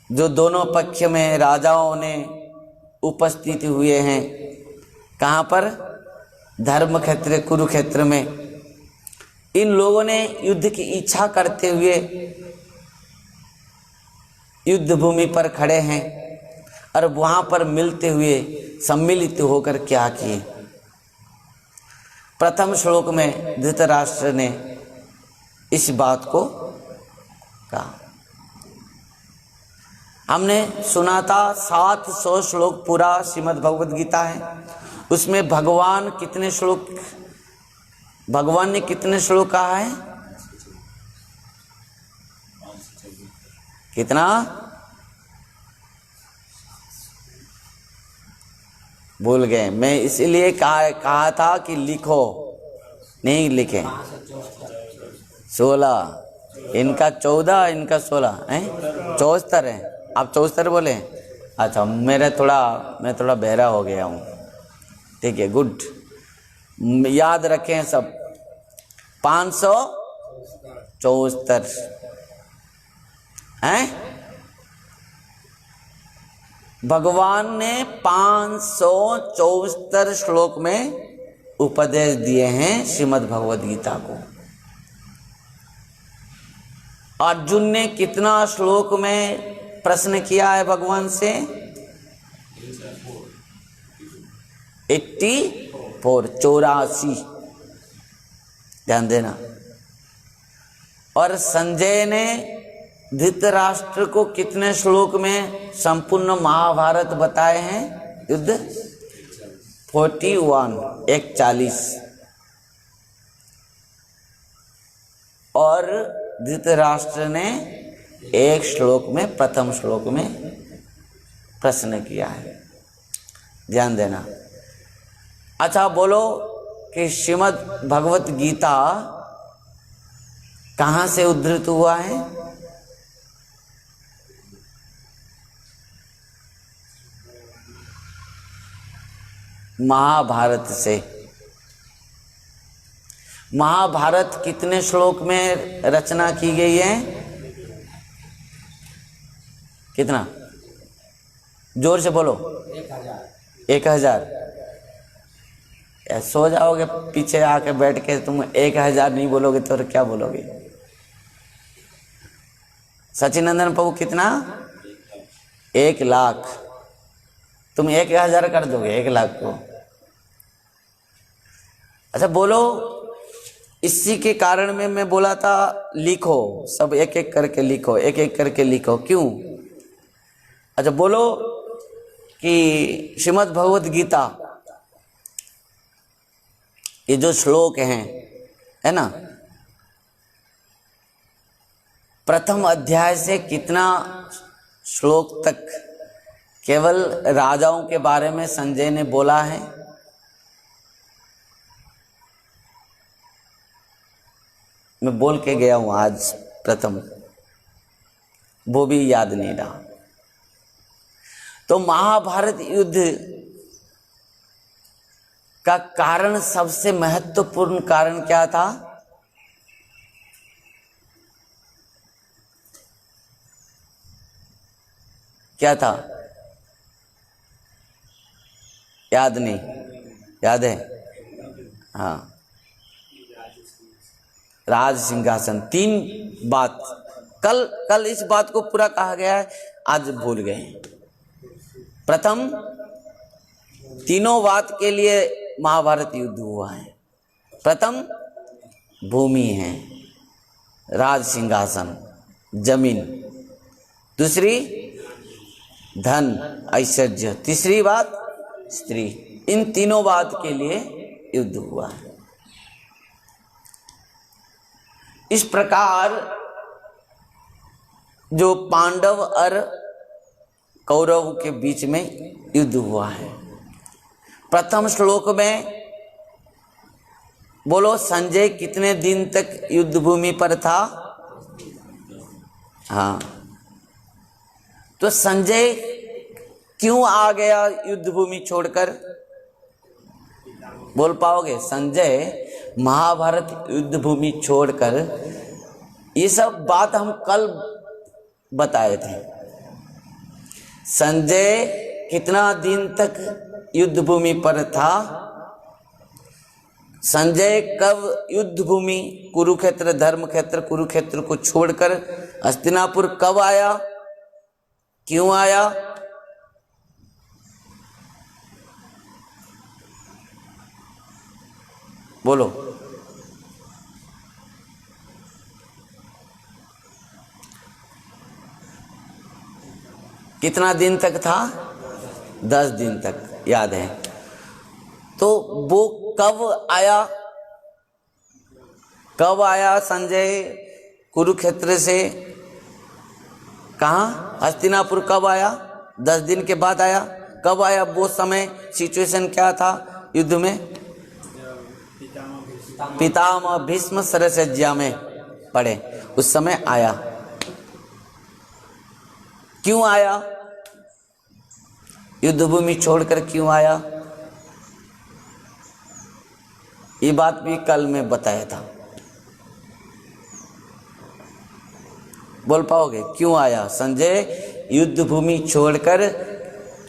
जो दोनों पक्ष में राजाओं ने उपस्थित हुए हैं, कहाँ पर? धर्म क्षेत्र कुरुक्षेत्र में। इन लोगों ने युद्ध की इच्छा करते हुए युद्ध भूमि पर खड़े हैं और वहां पर मिलते हुए सम्मिलित होकर क्या किए? प्रथम श्लोक में धृतराष्ट्र ने इस बात को कहा। हमने सुना था 700 श्लोक पूरा श्रीमद् भगवद गीता है। उसमें भगवान ने कितने श्लोक कहा है? कितना? भूल गए। मैं इसलिए कहा था कि लिखो, नहीं लिखे। 16, इनका 14, इनका 16 है, 74 है। आप 74 बोले? अच्छा, मैं थोड़ा बहरा हो गया हूँ। ठीक है, गुड, याद रखें सब। 574 हैं। भगवान ने 574 श्लोक में उपदेश दिए हैं श्रीमद् भगवद गीता को। अर्जुन ने कितना श्लोक में प्रश्न किया है भगवान से? 84 84, ध्यान देना। और संजय ने धृतराष्ट्र को कितने श्लोक में संपूर्ण महाभारत बताए हैं? युद्ध 41 और धृतराष्ट्र ने एक श्लोक में, प्रथम श्लोक में प्रश्न किया है, ध्यान देना। अच्छा बोलो कि श्रीमद् भगवत गीता कहाँ से उद्धृत हुआ है? महाभारत से। महाभारत कितने श्लोक में रचना की गई है? कितना? जोर से बोलो। 1000। सो जाओगे पीछे आके बैठ के, तुम 1000 नहीं बोलोगे तो क्या बोलोगे? सचिनंदन प्रभु कितना? 1 लाख। तुम 1000 कर दोगे 1 लाख को? अच्छा बोलो, इसी के कारण में मैं बोला था लिखो, सब एक एक करके लिखो, एक एक करके लिखो। क्यों? अच्छा बोलो कि श्रीमद् भगवत गीता, ये जो श्लोक हैं, है ना, प्रथम अध्याय से कितना श्लोक तक केवल राजाओं के बारे में संजय ने बोला है? मैं बोल के गया हूं आज प्रथम, वो भी याद नहीं रहा। तो महाभारत युद्ध का कारण, सबसे महत्वपूर्ण कारण क्या था? क्या था? याद नहीं? याद है? हाँ, राज सिंहासन। 3 बात, कल इस बात को पूरा कहा गया है, आज भूल गए। प्रथम 3 बात के लिए महाभारत युद्ध हुआ है। प्रथम भूमि है, राज सिंहासन, जमीन। दूसरी धन ऐश्वर्य। तीसरी बात स्त्री। इन 3 बात के लिए युद्ध हुआ है। इस प्रकार जो पांडव और कौरव के बीच में युद्ध हुआ है। प्रथम श्लोक में बोलो, संजय कितने दिन तक युद्ध भूमि पर था? हाँ, तो संजय क्यों आ गया युद्ध भूमि छोड़कर? बोल पाओगे? संजय महाभारत युद्ध भूमि छोड़कर, ये सब बात हम कल बताए थे। संजय कितना दिन तक युद्ध भूमि पर था? संजय कब युद्ध भूमि, कुरुक्षेत्र, धर्मक्षेत्र, कुरुक्षेत्र को छोड़कर हस्तिनापुर कब आया? क्यों आया? बोलो। कितना दिन तक था? 10 दिन तक, याद है। तो वो कब आया? कब आया संजय कुरुक्षेत्र से? कहाँ? हस्तिनापुर कब आया? 10 दिन के बाद आया। कब आया? वो समय सिचुएशन क्या था युद्ध में? पितामह भीष्म शरशय्या में पड़े, उस समय आया। क्यों आया? युद्ध भूमि छोड़कर क्यों आया? ये बात भी कल में बताया था। बोल पाओगे? क्यों आया संजय युद्ध भूमि छोड़कर?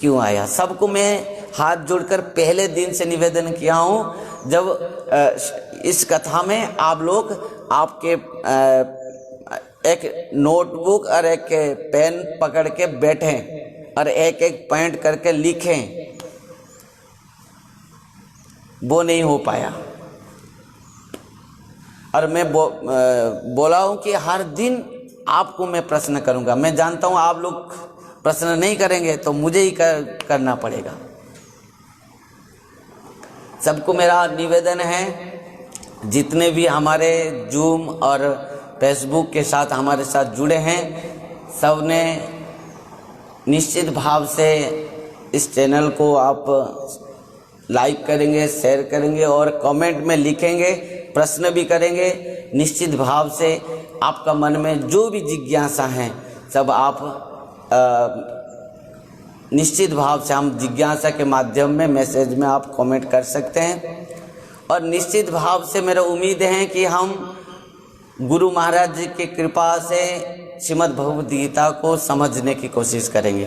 क्यों आया? सबको मैं हाथ जोड़कर पहले दिन से निवेदन किया हूं, जब इस कथा में आप लोग आपके एक नोटबुक और एक पेन पकड़ के बैठें और एक एक पॉइंट करके लिखें। वो नहीं हो पाया। और मैं बोला हूँ कि हर दिन आपको मैं प्रश्न करूँगा। मैं जानता हूँ आप लोग प्रश्न नहीं करेंगे तो मुझे ही करना पड़ेगा। सबको मेरा निवेदन है, जितने भी हमारे जूम और फेसबुक के साथ हमारे साथ जुड़े हैं, सब ने निश्चित भाव से इस चैनल को आप लाइक करेंगे, शेयर करेंगे और कमेंट में लिखेंगे, प्रश्न भी करेंगे। निश्चित भाव से आपका मन में जो भी जिज्ञासा है सब आप निश्चित भाव से हम जिज्ञासा के माध्यम में मैसेज में आप कमेंट कर सकते हैं। और निश्चित भाव से मेरा उम्मीद है कि हम गुरु महाराज जी की कृपा से श्रीमद् भगवद गीता को समझने की कोशिश करेंगे।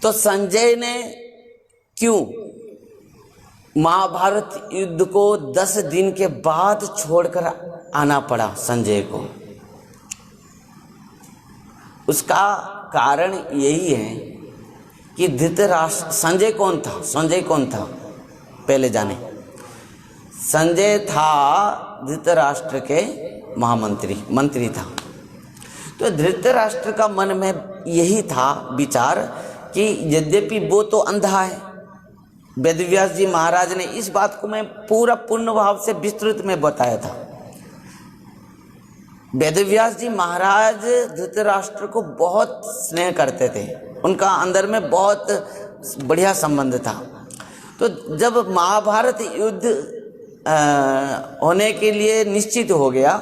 तो संजय ने क्यों महाभारत युद्ध को 10 दिन के बाद छोड़कर आना पड़ा संजय को? उसका कारण यही है कि धृतराष्ट्र, संजय कौन था? संजय कौन था पहले जाने। संजय था धृतराष्ट्र के मंत्री था। तो धृतराष्ट्र का मन में यही था विचार कि यद्यपि वो तो अंधा है। वेदव्यास जी महाराज ने इस बात को मैं पूरा पूर्ण भाव से विस्तृत में बताया था। वेदव्यास जी महाराज धृतराष्ट्र को बहुत स्नेह करते थे, उनका अंदर में बहुत बढ़िया संबंध था। तो जब महाभारत युद्ध होने के लिए निश्चित हो गया,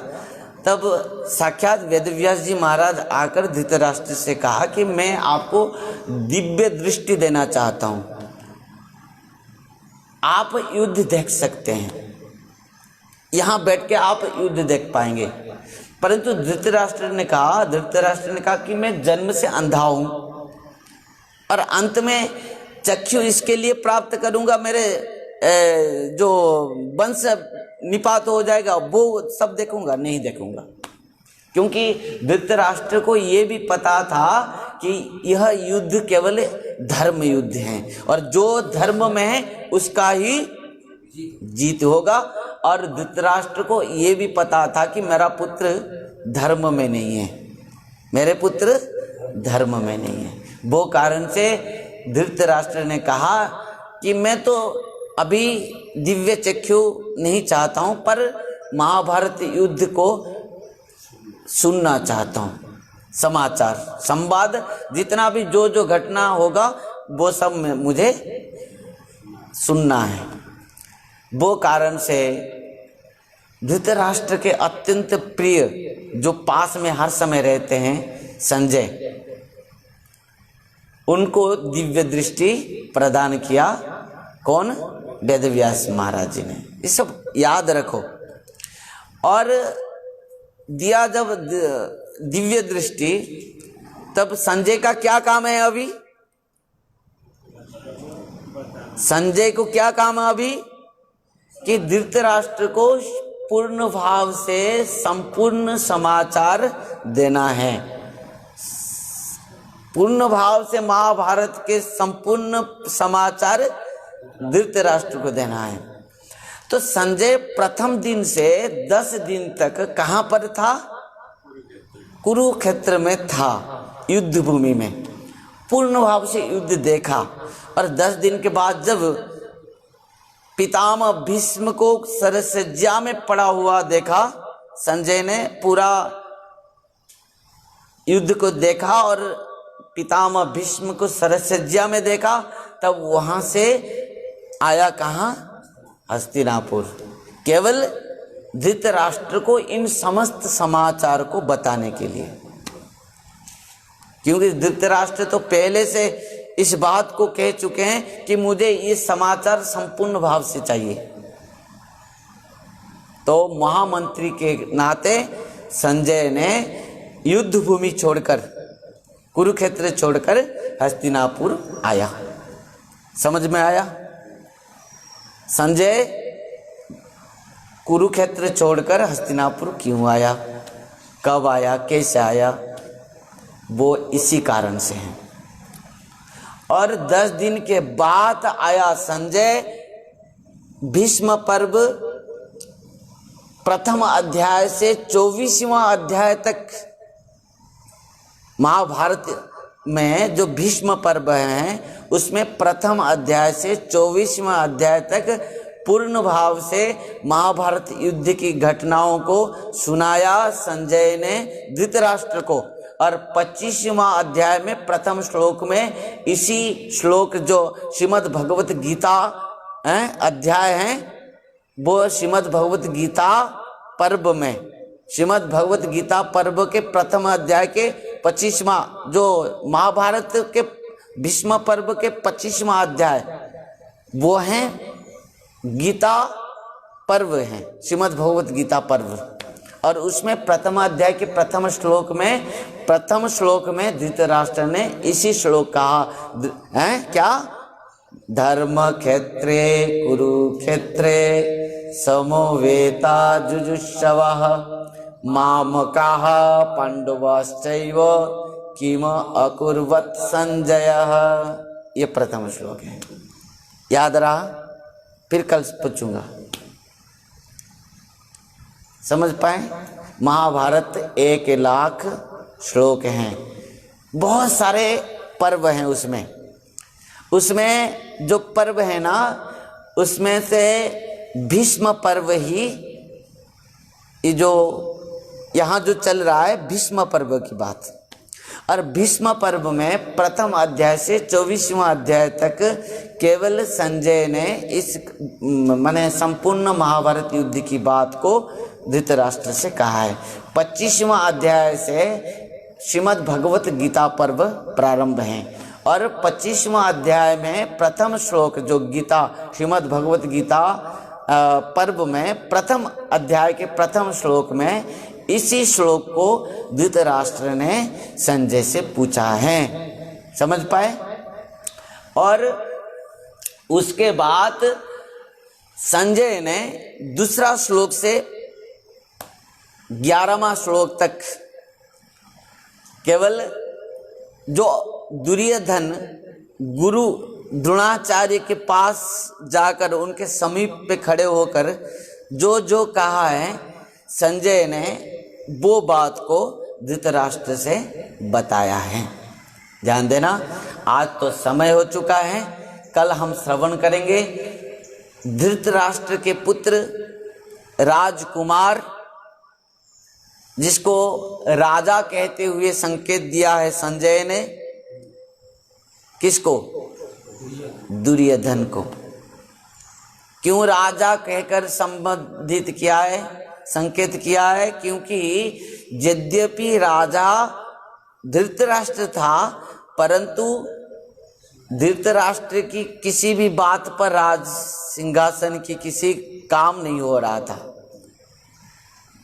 तब साक्षात वेदव्यास जी महाराज आकर धृतराष्ट्र से कहा कि मैं आपको दिव्य दृष्टि देना चाहता हूँ, आप युद्ध देख सकते हैं, यहाँ बैठ के आप युद्ध देख पाएंगे। परंतु धृतराष्ट्र ने कहा कि मैं जन्म से अंधा हूँ और अंत में चक्षु इसके लिए प्राप्त करूँगा, मेरे जो वंश निपात हो जाएगा वो सब देखूँगा, नहीं देखूँगा। क्योंकि धृतराष्ट्र को ये भी पता था कि यह युद्ध केवल धर्म युद्ध है और जो धर्म में है उसका ही जीत होगा। और धृतराष्ट्र को ये भी पता था कि मेरा पुत्र धर्म में नहीं है, मेरे पुत्र धर्म में नहीं है। वो कारण से धृतराष्ट्र ने कहा कि मैं तो अभी दिव्य चक्षु नहीं चाहता हूँ, पर महाभारत युद्ध को सुनना चाहता हूँ। समाचार संवाद जितना भी जो घटना होगा वो सब मुझे सुनना है। वो कारण से धृतराष्ट्र के अत्यंत प्रिय जो पास में हर समय रहते हैं संजय, उनको दिव्य दृष्टि प्रदान किया। कौन? वेदव्यास महाराज जी ने। ये सब याद रखो। और दिया जब दिव्य दृष्टि, तब संजय का क्या काम है अभी? संजय को क्या काम है अभी? कि धृतराष्ट्र को पूर्ण भाव से संपूर्ण समाचार देना है। पूर्ण भाव से महाभारत के संपूर्ण समाचार धृतराष्ट्र को देना है। तो संजय प्रथम दिन से 10 दिन तक कहाँ पर था? कुरुक्षेत्र में था, युद्ध भूमि में पूर्ण भाव से युद्ध देखा। और 10 दिन के बाद जब पितामह भीष्म को सरसज्जा में पड़ा हुआ देखा, संजय ने पूरा युद्ध को देखा और पितामह भीष्म को सरसज्जा में देखा, तब वहां से आया कहाँ? हस्तिनापुर, केवल धृतराष्ट्र को इन समस्त समाचार को बताने के लिए। क्योंकि धृतराष्ट्र तो पहले से इस बात को कह चुके हैं कि मुझे ये समाचार संपूर्ण भाव से चाहिए। तो महामंत्री के नाते संजय ने युद्ध भूमि छोड़कर, कुरुक्षेत्र छोड़कर हस्तिनापुर आया। समझ में आया? संजय कुरुक्षेत्र छोड़कर हस्तिनापुर क्यों आया, कब आया, कैसे आया? वो इसी कारण से है। और 10 दिन के बाद आया संजय। भीष्म पर्व प्रथम अध्याय से 24वां अध्याय तक महाभारत में जो भीष्म पर्व है उसमें प्रथम अध्याय से 24वां अध्याय तक पूर्ण भाव से महाभारत युद्ध की घटनाओं को सुनाया संजय ने धृतराष्ट्र को। और 25वां अध्याय में प्रथम श्लोक में इसी श्लोक जो श्रीमद् भगवत गीता अध्याय है वो श्रीमद् भगवत गीता पर्व में श्रीमद् भगवत गीता पर्व के प्रथम अध्याय के 25वां जो महाभारत के भीष्म पर्व के 25वां अध्याय वो है गीता पर्व है, श्रीमद् भगवत गीता पर्व। और उसमें प्रथम अध्याय के प्रथम श्लोक में धृतराष्ट्र ने इसी श्लोक कहा है क्या, धर्म क्षेत्रे कुरुक्षेत्रे समवेता जुजुष्सवः मामकाः पांडवश्चैव किम अकुर्वत संजयः। ये प्रथम श्लोक है, याद रहा? फिर कल पूछूंगा, समझ पाए? महाभारत 1,00,000 श्लोक हैं, बहुत सारे पर्व हैं उसमें जो पर्व है ना उसमें से भीष्म पर्व ही ये जो यहाँ जो चल रहा है भीष्म पर्व की बात। और भीष्म पर्व में प्रथम अध्याय से 24वां अध्याय तक केवल संजय ने इस माने संपूर्ण महाभारत युद्ध की बात को धृतराष्ट्र से कहा है। 25वां अध्याय से श्रीमद् भगवत गीता पर्व प्रारंभ है और 25वां अध्याय में प्रथम श्लोक जो गीता श्रीमद् भगवत गीता पर्व में प्रथम अध्याय के प्रथम श्लोक में इसी श्लोक को धृतराष्ट्र ने संजय से पूछा है, समझ पाए? और उसके बाद संजय ने दूसरा श्लोक से 11वां श्लोक तक केवल जो दुर्योधन गुरु द्रोणाचार्य के पास जाकर उनके समीप पे खड़े होकर जो जो कहा है संजय ने वो बात को धृतराष्ट्र से बताया है। ध्यान देना, आज तो समय हो चुका है, कल हम श्रवण करेंगे धृतराष्ट्र के पुत्र राजकुमार जिसको राजा कहते हुए संकेत दिया है संजय ने, किसको? दुर्योधन को। क्यों राजा कहकर संबोधित किया है, संकेत किया है? क्योंकि यद्यपि राजा धृतराष्ट्र था परंतु धृतराष्ट्र की किसी भी बात पर राज सिंहासन की किसी काम नहीं हो रहा था।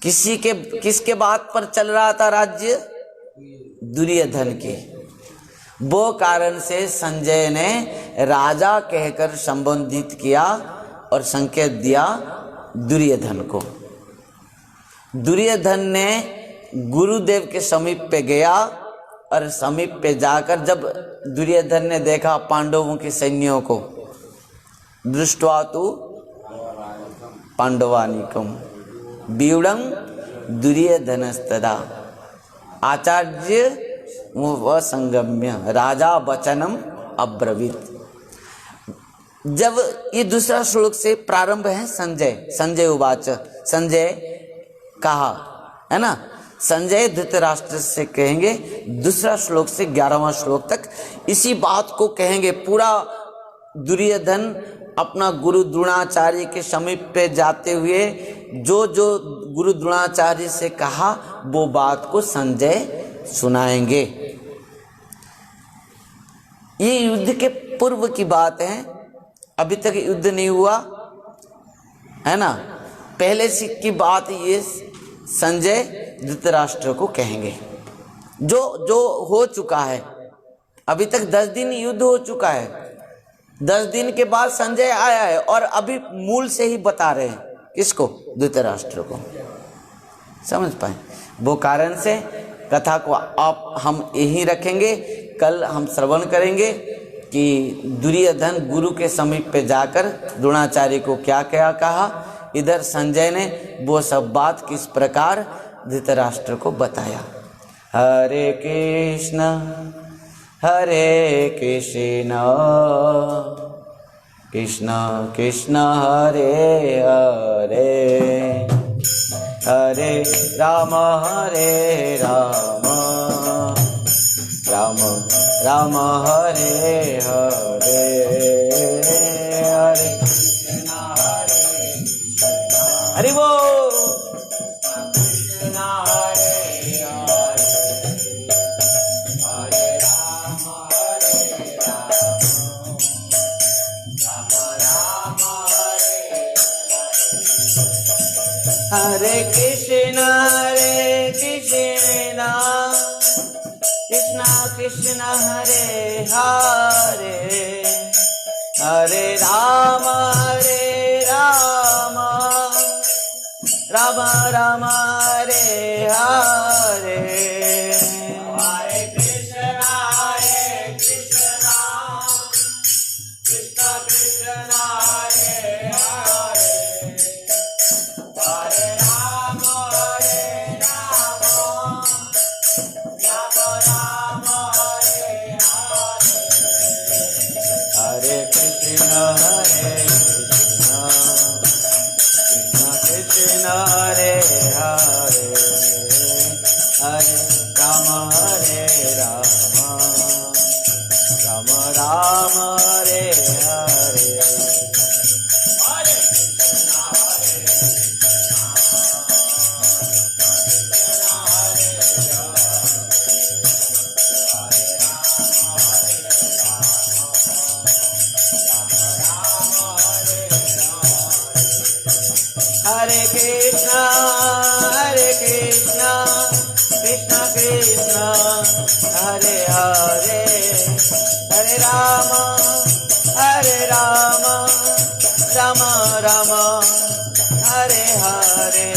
किसके बात पर चल रहा था राज्य? दुर्योधन के। वो कारण से संजय ने राजा कहकर संबोधित किया और संकेत दिया दुर्योधन को। दुर्योधन ने गुरुदेव के समीप पे गया और समीप पे जाकर जब दुर्योधन ने देखा पांडवों के सैन्यों को, दृष्ट्वा तु पांडवानिकम व्यूढ़ं दुर्योधनस्तदा आचार्य व संगम्य राजा वचनम अब्रवीत। जब ये दूसरा श्लोक से प्रारंभ है संजय उवाच, संजय कहा है ना, संजय धृतराष्ट्र से कहेंगे दूसरा श्लोक से 11वां श्लोक तक इसी बात को कहेंगे। पूरा दुर्योधन अपना गुरु द्रोणाचार्य के समीप पे जाते हुए जो जो गुरु द्रोणाचार्य से कहा वो बात को संजय सुनाएंगे। ये युद्ध के पूर्व की बात है, अभी तक युद्ध नहीं हुआ है ना, पहले से की बात ये संजय धृतराष्ट्र को कहेंगे। जो हो चुका है, अभी तक 10 दिन युद्ध हो चुका है, 10 दिन के बाद संजय आया है और अभी मूल से ही बता रहे हैं, किसको? धृतराष्ट्र को। समझ पाए? वो कारण से कथा को आप हम यहीं रखेंगे, कल हम श्रवण करेंगे कि दुर्योधन गुरु के समीप पे जाकर द्रोणाचार्य को क्या क्या कहा, इधर संजय ने वो सब बात किस प्रकार धृतराष्ट्र को बताया। हरे कृष्ण कृष्ण कृष्ण हरे हरे, हरे राम राम राम हरे हरे, हरे हरि बोल। हरे कृष्ण कृष्ण कृष्ण हरे हरे, हरे राम राम राम हरे हरे, हरे कृष्ण कृष्ण कृष्ण हरे हरे, हरे राम राम राम हरे हरे, हरे कृष्ण कृष्ण हरे हरे, हरे राम राम राम हरे हरे, हरे हरे कृष्ण कृष्ण कृष्ण हरे हरे, हरे राम राम राम हरे हरे,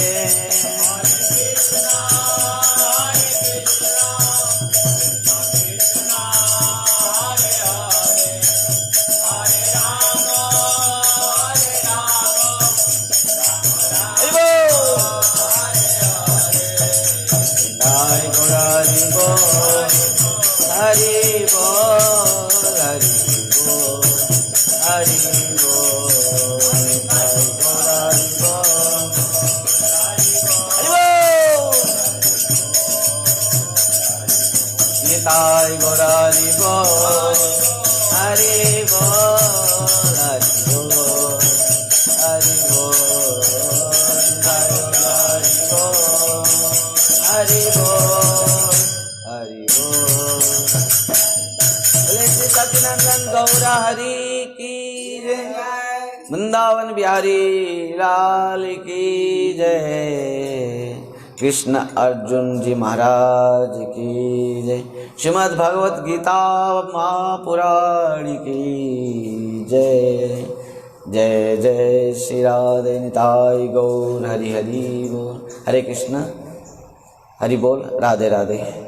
हरि बोल हरि बोल हरि बोल, हरि बोल निताय गौर हरि बोल, हरि बोल हरि बोल हरि बोल, हरि बोल हरि बोल। सचिनंदन गौर हरि की जय, वृंदावन बिहारी लाल की जय, कृष्ण अर्जुन जी महाराज की जय, श्रीमद् भगवत गीता महापुराण की जय, जय जय श्री राधे निताय गौर हरि हरि बोल। हरे कृष्ण हरि बोल, राधे राधे।